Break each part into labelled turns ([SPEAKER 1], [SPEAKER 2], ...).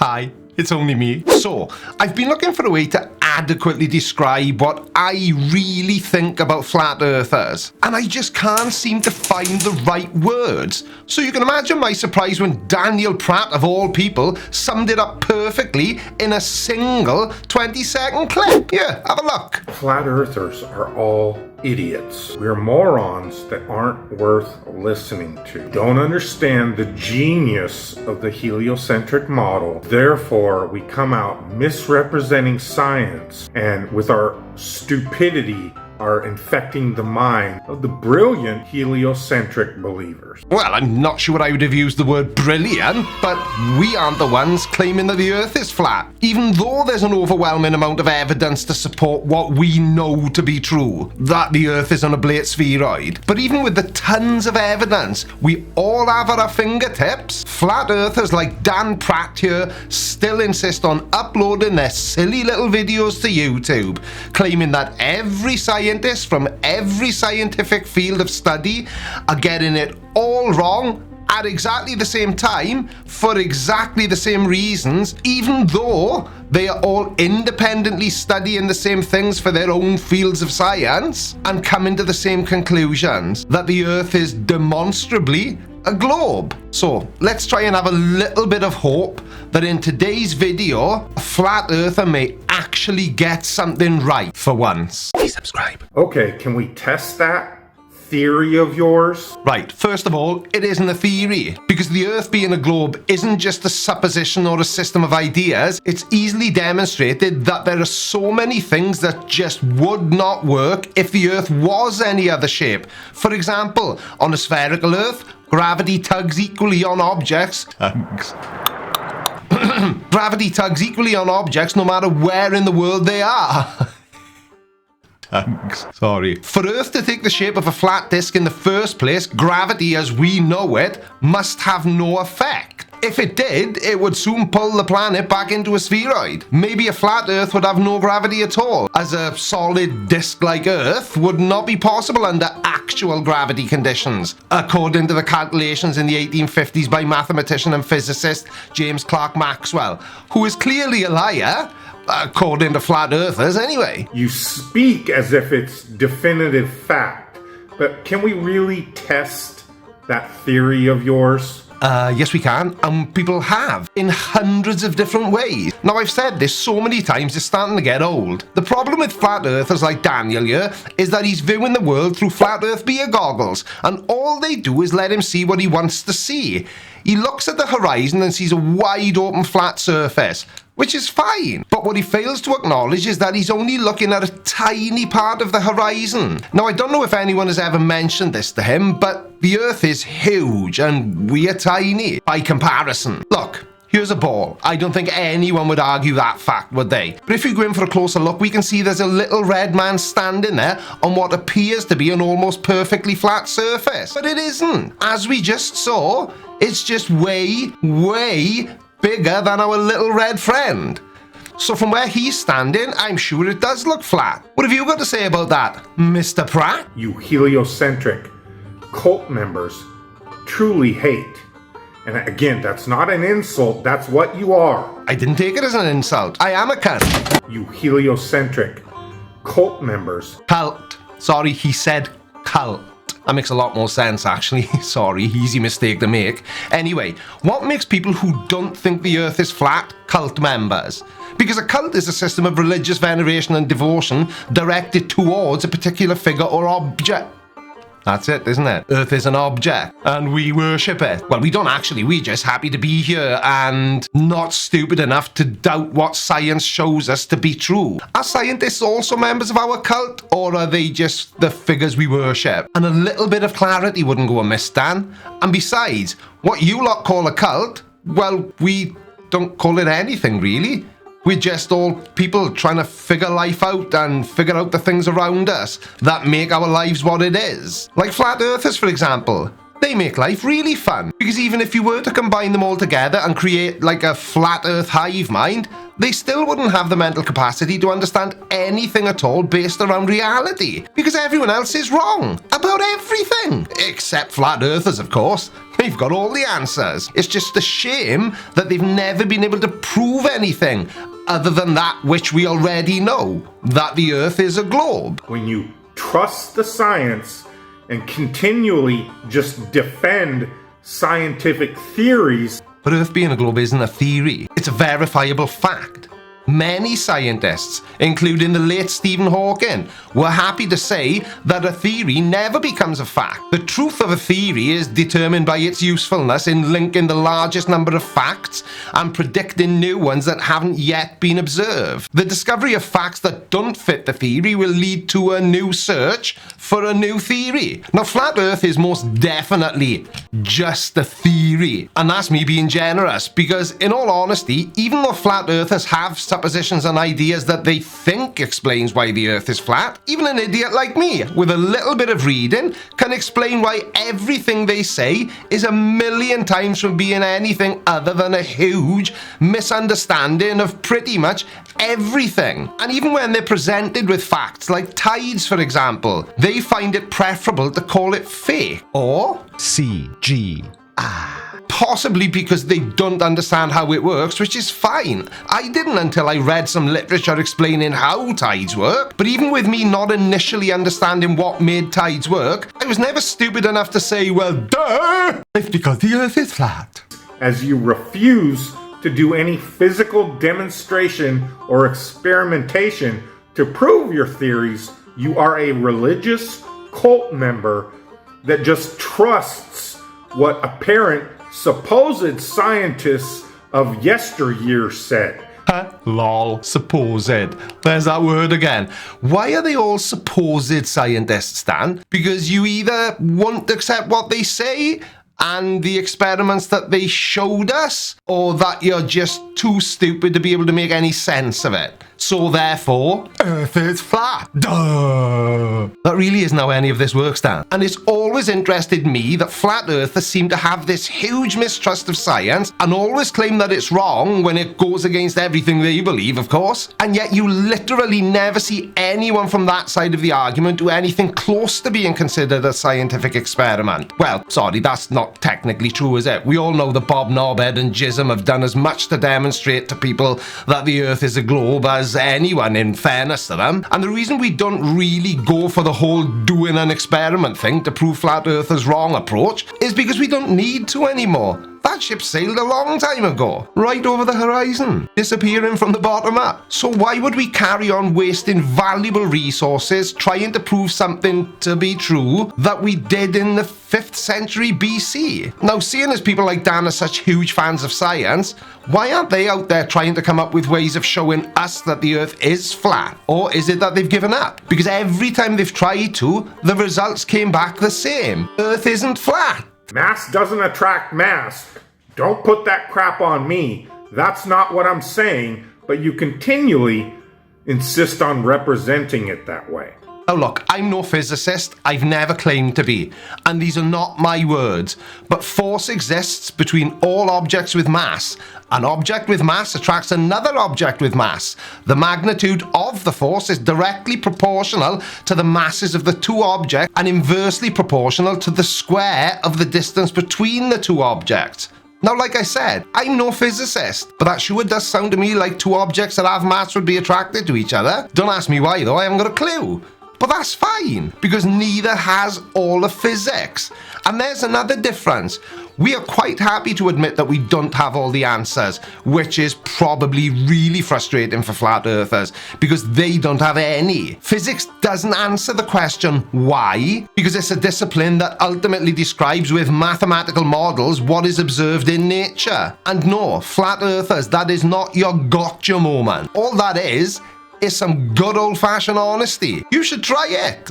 [SPEAKER 1] Hi, it's only me. So, I've been looking for a way to adequately describe what I really think about flat earthers, and I just can't seem to find the right words. So you can imagine my surprise when Daniel Pratt, of all people, summed it up perfectly in a single 20-second clip. Here, have a look.
[SPEAKER 2] Flat earthers are all idiots. We're morons that aren't worth listening to. Don't understand the genius of the heliocentric model. Therefore, we come out misrepresenting science, and with our stupidity are infecting the mind of the brilliant heliocentric believers.
[SPEAKER 1] Well, I'm not sure I would have used the word brilliant, but we aren't the ones claiming that the Earth is flat, even though there's an overwhelming amount of evidence to support what we know to be true, that the Earth is on a oblate spheroid. But even with the tons of evidence we all have at our fingertips, flat earthers like Dan Pratt here still insist on uploading their silly little videos to YouTube, claiming that every scientist from every scientific field of study are getting it all wrong at exactly the same time for exactly the same reasons, even though they are all independently studying the same things for their own fields of science and coming to the same conclusions, that the Earth is demonstrably a globe. So let's try and have a little bit of hope that in today's video, a flat earther may actually get something right for once. Please subscribe.
[SPEAKER 2] Okay, can we test that theory of yours?
[SPEAKER 1] Right, first of all, it isn't a theory, because the Earth being a globe isn't just a supposition or a system of ideas. It's easily demonstrated that there are so many things that just would not work if the Earth was any other shape. For example, on a spherical Earth, gravity tugs equally on objects. Gravity tugs equally on objects no matter where in the world they are. Sorry. For Earth to take the shape of a flat disk in the first place, gravity as we know it must have no effect. If it did, it would soon pull the planet back into a spheroid. Maybe a flat Earth would have no gravity at all, as a solid disk like Earth would not be possible under actual gravity conditions, according to the calculations in the 1850s by mathematician and physicist James Clerk Maxwell, who is clearly a liar, according to flat earthers anyway.
[SPEAKER 2] You speak as if it's definitive fact, but can we really test that theory of yours?
[SPEAKER 1] Yes we can, and people have, in hundreds of different ways. Now I've said this so many times it's starting to get old. The problem with flat earthers like Daniel here is that he's viewing the world through flat earth beer goggles, and all they do is let him see what he wants to see. He looks at the horizon and sees a wide open flat surface, which is fine. But what he fails to acknowledge is that he's only looking at a tiny part of the horizon. Now, I don't know if anyone has ever mentioned this to him, but the Earth is huge and we are tiny by comparison. Look, here's a ball. I don't think anyone would argue that fact, would they? But if you go in for a closer look, we can see there's a little red man standing there on what appears to be an almost perfectly flat surface. But it isn't. As we just saw, it's just way, way bigger than our little red friend. So from where he's standing, I'm sure it does look flat. What have you got to say about that, Mr. Pratt?
[SPEAKER 2] You heliocentric cult members truly hate. And again, that's not an insult, that's what you are.
[SPEAKER 1] I didn't take it as an insult. I am a cunt.
[SPEAKER 2] You heliocentric cult members.
[SPEAKER 1] Cult. Sorry, he said cult. That makes a lot more sense, actually. Sorry, easy mistake to make. Anyway, what makes people who don't think the Earth is flat cult members? Because a cult is a system of religious veneration and devotion directed towards a particular figure or object. That's it, isn't it? Earth is an object, and we worship it. Well, we don't actually, we're just happy to be here and not stupid enough to doubt what science shows us to be true. Are scientists also members of our cult, or are they just the figures we worship? And a little bit of clarity wouldn't go amiss, Dan. And besides, what you lot call a cult, well, we don't call it anything, really. We're just all people trying to figure life out and figure out the things around us that make our lives what it is. Like flat earthers, for example. They make life really fun, because even if you were to combine them all together and create like a flat earth hive mind, they still wouldn't have the mental capacity to understand anything at all based around reality, because everyone else is wrong about everything, except flat earthers, of course. They've got all the answers. It's just a shame that they've never been able to prove anything other than that which we already know, that the Earth is a globe.
[SPEAKER 2] When you trust the science and continually just defend scientific theories.
[SPEAKER 1] But Earth being a globe isn't a theory. It's a verifiable fact. Many scientists, including the late Stephen Hawking, were happy to say that a theory never becomes a fact. The truth of a theory is determined by its usefulness in linking the largest number of facts and predicting new ones that haven't yet been observed. The discovery of facts that don't fit the theory will lead to a new search for a new theory. Now, flat Earth is most definitely just a theory, and that's me being generous, because in all honesty, even though flat earthers have suppositions and ideas that they think explains why the Earth is flat, even an idiot like me, with a little bit of reading, can explain why everything they say is a million times from being anything other than a huge misunderstanding of pretty much everything. And even when they're presented with facts like tides, for example, they find it preferable to call it fake or CGI. Possibly because they don't understand how it works, which is fine. I didn't until I read some literature explaining how tides work, but even with me not initially understanding what made tides work, I was never stupid enough to say, well, duh! It's because the Earth is flat.
[SPEAKER 2] As you refuse to do any physical demonstration or experimentation to prove your theories, you are a religious cult member that just trusts what apparent supposed scientists of yesteryear said.
[SPEAKER 1] Lol, supposed. There's that word again. Why are they all supposed scientists, Dan? Because you either won't accept what they say and the experiments that they showed us, or that you're just too stupid to be able to make any sense of it. So therefore, Earth is flat. Duh! That really isn't how any of this works, Dan. And it's always interested me that flat earthers seem to have this huge mistrust of science and always claim that it's wrong when it goes against everything they believe, of course. And yet you literally never see anyone from that side of the argument do anything close to being considered a scientific experiment. Well, sorry, that's not technically true, is it? We all know that Bob Knobhead and Jism have done as much to demonstrate to people that the Earth is a globe as anyone, in fairness to them. And the reason we don't really go for the whole doing an experiment thing to prove flat earthers wrong approach is because we don't need to anymore. That ship sailed a long time ago, right over the horizon, disappearing from the bottom up. So why would we carry on wasting valuable resources trying to prove something to be true that we did in the 5th century BC? Now, seeing as people like Dan are such huge fans of science, why aren't they out there trying to come up with ways of showing us that the Earth is flat? Or is it that they've given up? Because every time they've tried to, the results came back the same. Earth isn't flat.
[SPEAKER 2] Mass doesn't attract mass. Don't put that crap on me. That's not what I'm saying, but you continually insist on representing it that way.
[SPEAKER 1] Oh look, I'm no physicist, I've never claimed to be, and these are not my words, but force exists between all objects with mass. An object with mass attracts another object with mass. The magnitude of the force is directly proportional to the masses of the two objects and inversely proportional to the square of the distance between the two objects. Now, like I said, I'm no physicist, but that sure does sound to me like two objects that have mass would be attracted to each other. Don't ask me why though, I haven't got a clue. But that's fine, because neither has all of physics. And there's another difference. We are quite happy to admit that we don't have all the answers, which is probably really frustrating for flat earthers, because they don't have any. Physics doesn't answer the question why, because it's a discipline that ultimately describes with mathematical models what is observed in nature. And no, flat earthers, that is not your gotcha moment. All that is some good old-fashioned honesty. You should try it.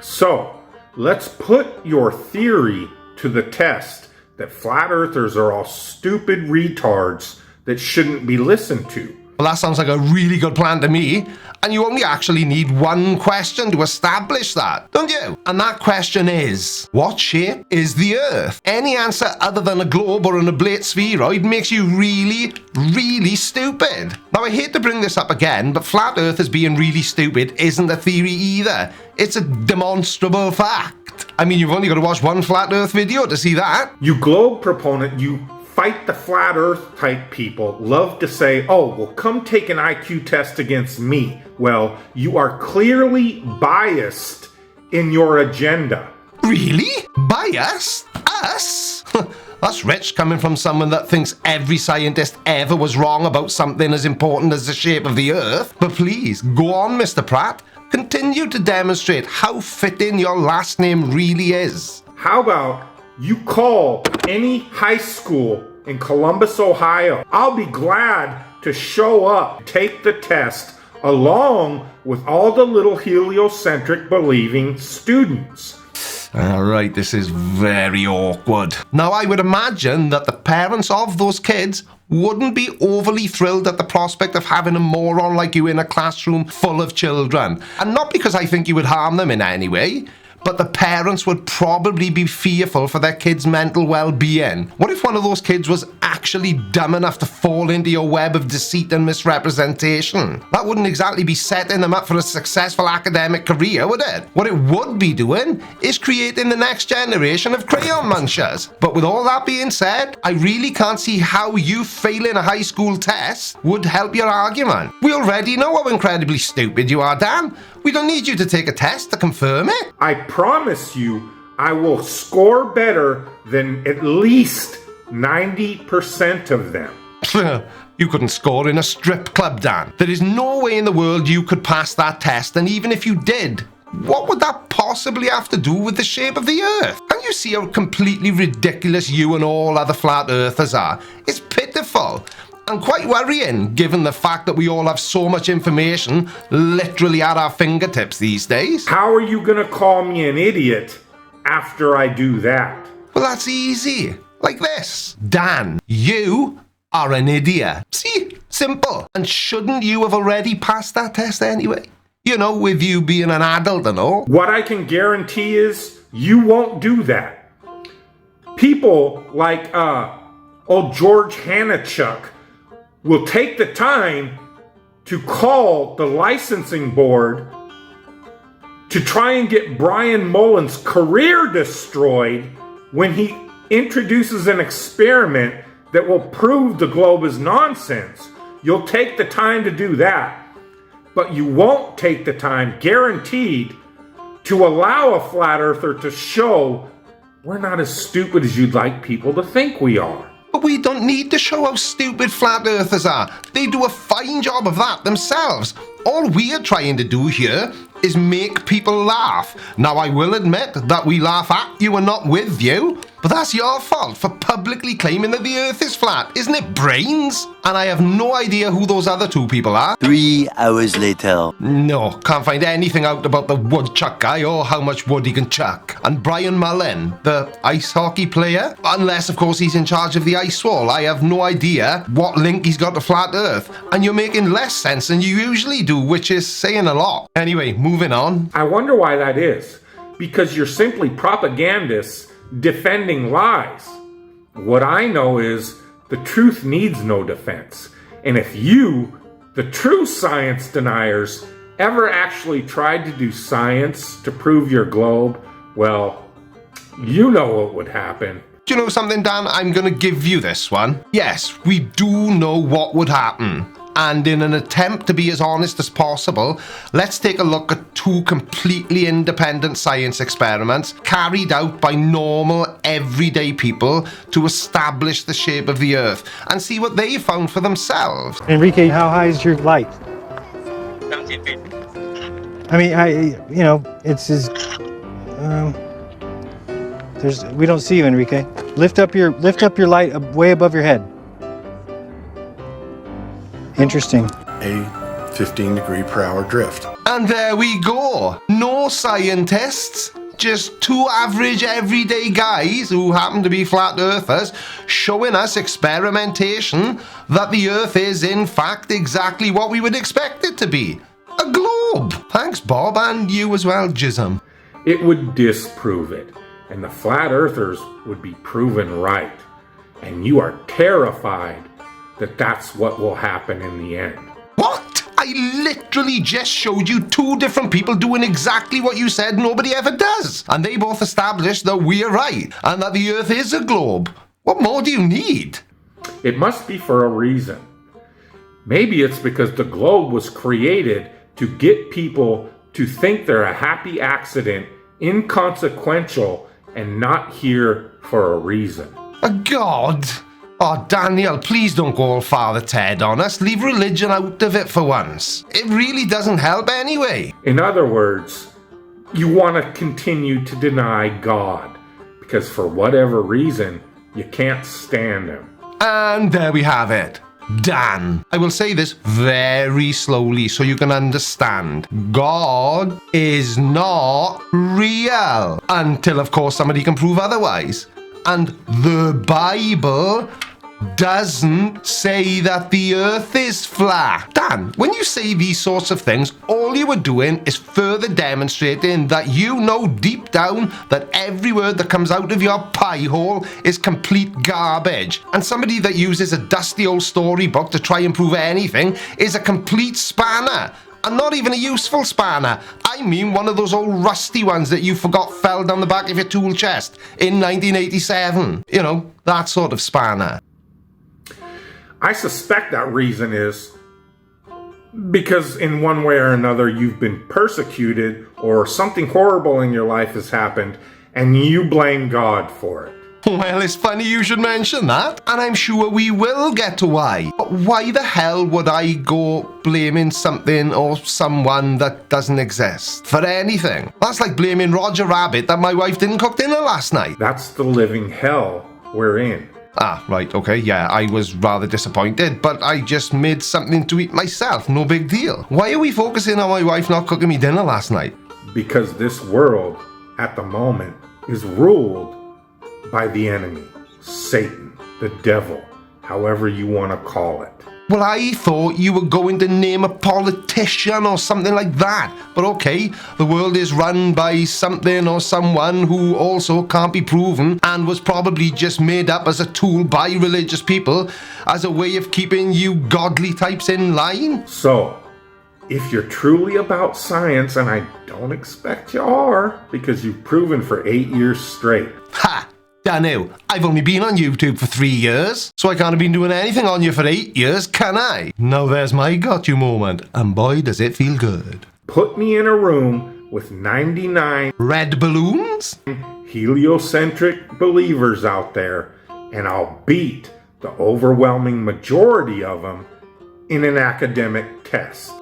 [SPEAKER 2] So, let's put your theory to the test that flat earthers are all stupid retards that shouldn't be listened to.
[SPEAKER 1] Well, that sounds like a really good plan to me. And you only actually need one question to establish that, don't you? And that question is, what shape is the Earth? Any answer other than a globe or an oblate spheroid makes you really, really stupid. Now, I hate to bring this up again, but flat Earth as being really stupid isn't a theory either. It's a demonstrable fact. I mean, you've only got to watch one flat earth video to see that.
[SPEAKER 2] You globe proponent, you fight the flat earth type people love to say, oh, well, come take an IQ test against me. Well, you are clearly biased in your agenda.
[SPEAKER 1] Really? Biased? Us? That's rich coming from someone that thinks every scientist ever was wrong about something as important as the shape of the Earth. But please, go on, Mr. Pratt. Continue to demonstrate how fitting your last name really is.
[SPEAKER 2] How about you call any high school in Columbus, Ohio? I'll be glad to show up, take the test, along with all the little heliocentric believing students.
[SPEAKER 1] Alright, this is very awkward. Now, I would imagine that the parents of those kids wouldn't be overly thrilled at the prospect of having a moron like you in a classroom full of children. And not because I think you would harm them in any way, but the parents would probably be fearful for their kids' mental well-being. What if one of those kids was actually dumb enough to fall into your web of deceit and misrepresentation? That wouldn't exactly be setting them up for a successful academic career, would it? What it would be doing is creating the next generation of crayon munchers. But with all that being said, I really can't see how you failing a high school test would help your argument. We already know how incredibly stupid you are, Dan. We don't need you to take a test to confirm it.
[SPEAKER 2] I promise you, I will score better than at least 90% of them.
[SPEAKER 1] You couldn't score in a strip club, Dan. There is no way in the world you could pass that test, and even if you did, what would that possibly have to do with the shape of the Earth? Can't you see how completely ridiculous you and all other flat earthers are? It's pitiful. And quite worrying, given the fact that we all have so much information literally at our fingertips these days.
[SPEAKER 2] How are you gonna call me an idiot after I do that?
[SPEAKER 1] Well, that's easy. Like this. Dan, you are an idiot. See? Simple. And shouldn't you have already passed that test anyway? You know, with you being an adult and all.
[SPEAKER 2] What I can guarantee is you won't do that. People like old George Hanachuk will take the time to call the licensing board to try and get Brian Mullen's career destroyed when he introduces an experiment that will prove the globe is nonsense. You'll take the time to do that, but you won't take the time, guaranteed, to allow a flat earther to show we're not as stupid as you'd like people to think we are.
[SPEAKER 1] But we don't need to show how stupid flat earthers are. They do a fine job of that themselves. All we're trying to do here is make people laugh. Now, I will admit that we laugh at you and not with you, but that's your fault for publicly claiming that the Earth is flat, isn't it, brains? And I have no idea who those other two people are.
[SPEAKER 3] 3 hours later.
[SPEAKER 1] No, can't find anything out about the woodchuck guy or how much wood he can chuck. And Brian Mullen, the ice hockey player? Unless, of course, he's in charge of the ice wall. I have no idea what link he's got to flat Earth. And you're making less sense than you usually do, which is saying a lot. Anyway, moving on.
[SPEAKER 2] I wonder why that is. Because you're simply propagandists defending lies. What I know is the truth needs no defense. And if you, the true science deniers, ever actually tried to do science to prove your globe, well, you know what would happen.
[SPEAKER 1] Do you know something, Dan? I'm going to give you this one. Yes, we do know what would happen. And in an attempt to be as honest as possible, let's take a look at two completely independent science experiments carried out by normal, everyday people to establish the shape of the Earth and see what they found for themselves.
[SPEAKER 4] Enrique, how high is your light?
[SPEAKER 5] 17 feet.
[SPEAKER 4] I mean, it's as, we don't see you, Enrique. Lift up your light way above your head. Interesting.
[SPEAKER 6] A 15-degree-per-hour drift.
[SPEAKER 1] And there we go. No scientists, just two average everyday guys who happen to be flat earthers showing us experimentation that the Earth is in fact exactly what we would expect it to be. A globe. Thanks, Bob, and you as well, Jism.
[SPEAKER 2] It would disprove it, and the flat earthers would be proven right. And you are terrified that that's what will happen in the end.
[SPEAKER 1] What? Are I literally just showed you two different people doing exactly what you said nobody ever does. And they both established that we're right and that the Earth is a globe. What more do you need?
[SPEAKER 2] It must be for a reason. Maybe it's because the globe was created to get people to think they're a happy accident, inconsequential, and not here for a reason.
[SPEAKER 1] God. Oh, Daniel, please don't go all Father Ted on us. Leave religion out of it for once. It really doesn't help anyway.
[SPEAKER 2] In other words, you want to continue to deny God because for whatever reason, you can't stand him.
[SPEAKER 1] And there we have it. Dan. I will say this very slowly so you can understand. God is not real. Until, of course, somebody can prove otherwise. And the Bible doesn't say that the Earth is flat. Dan, when you say these sorts of things, all you are doing is further demonstrating that you know deep down that every word that comes out of your pie hole is complete garbage. And somebody that uses a dusty old storybook to try and prove anything is a complete spanner. And not even a useful spanner. I mean one of those old rusty ones that you forgot fell down the back of your tool chest in 1987. You know, that sort of spanner.
[SPEAKER 2] I suspect that reason is because in one way or another you've been persecuted or something horrible in your life has happened and you blame God for it.
[SPEAKER 1] Well, it's funny you should mention that, and I'm sure we will get to why. But why the hell would I go blaming something or someone that doesn't exist for anything? That's like blaming Roger Rabbit that my wife didn't cook dinner last night.
[SPEAKER 2] That's the living hell we're in.
[SPEAKER 1] Ah, right, okay, yeah, I was rather disappointed, but I just made something to eat myself, no big deal. Why are we focusing on my wife not cooking me dinner last night?
[SPEAKER 2] Because this world, at the moment, is ruled by the enemy, Satan, the devil, however you want to call it.
[SPEAKER 1] Well, I thought you were going to name a politician or something like that. But okay, the world is run by something or someone who also can't be proven and was probably just made up as a tool by religious people as a way of keeping you godly types in line.
[SPEAKER 2] So, if you're truly about science, and I don't expect you are, because you've proven for 8 years straight.
[SPEAKER 1] Ha! Danu, I've only been on YouTube for 3 years, so I can't have been doing anything on you for 8 years, can I? Now there's my got you moment, and boy does it feel good.
[SPEAKER 2] Put me in a room with 99
[SPEAKER 1] red balloons?
[SPEAKER 2] heliocentric believers out there, and I'll beat the overwhelming majority of them in an academic test.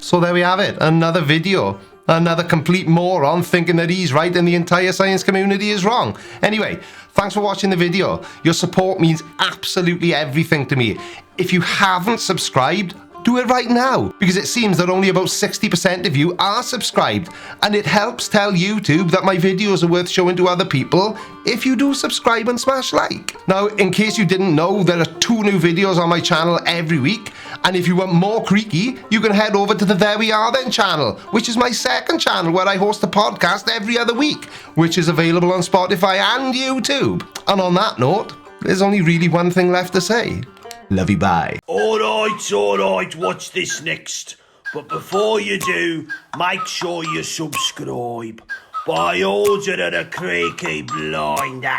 [SPEAKER 1] So there we have it, another video. Another complete moron thinking that he's right and the entire science community is wrong. Anyway, thanks for watching the video. Your support means absolutely everything to me. If you haven't subscribed, do it right now, because it seems that only about 60% of you are subscribed, and it helps tell YouTube that my videos are worth showing to other people if you do subscribe and smash like. Now, in case you didn't know, there are 2 new videos on my channel every week, and if you want more Creaky, you can head over to the There We Are Then channel, which is my second channel where I host a podcast every other week, which is available on Spotify and YouTube. And on that note, there's only really one thing left to say. Love you, bye.
[SPEAKER 7] Alright, watch this next. But before you do, make sure you subscribe. By order of the Creaky Blinder.